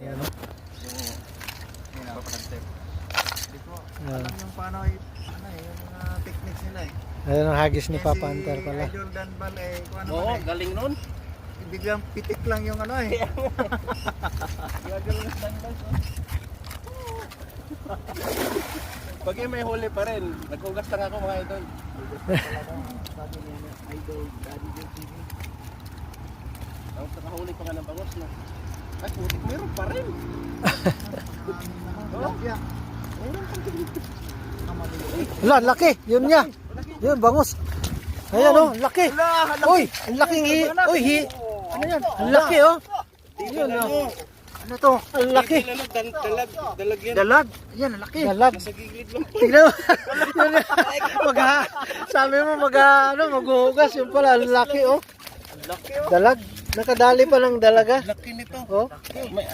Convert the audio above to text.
Yan, no? Yung papanag-step. Hindi ko Ayan. alam yung paano yung mga techniques nila eh. Ayan ang hagis ni Kaya Papa Hunter pala. Si Jordan Bal eh, kung ano Oo, man eh. galing nun. Biglang pitik lang yung ano eh. Gagaling ng standard. Pag yung may huli pa rin, nag-ugas lang ako mga idol. Sabi niya, idol, daddy, daddy. Ang nakahuli pa nga ng bangos na. Ay, putik, meron pa rin. Tilapia. Wala, ang laki. Yun niya. Yun, bangus. Ayan, oh, ang laki. Uy, ang laking ano yan? Ang laki, oh. Yun, oh. Ano to? Ang laki. Dalag yan. Dalag. Yan, ang laki. Dalag. Nasa gigilid lang. Tignan mo. Yun, sabi mo maghuhugas. Yun pala, ang laki, oh. Laki Dalag. Nakadali pa ng dalaga. Laki nito. Oh. May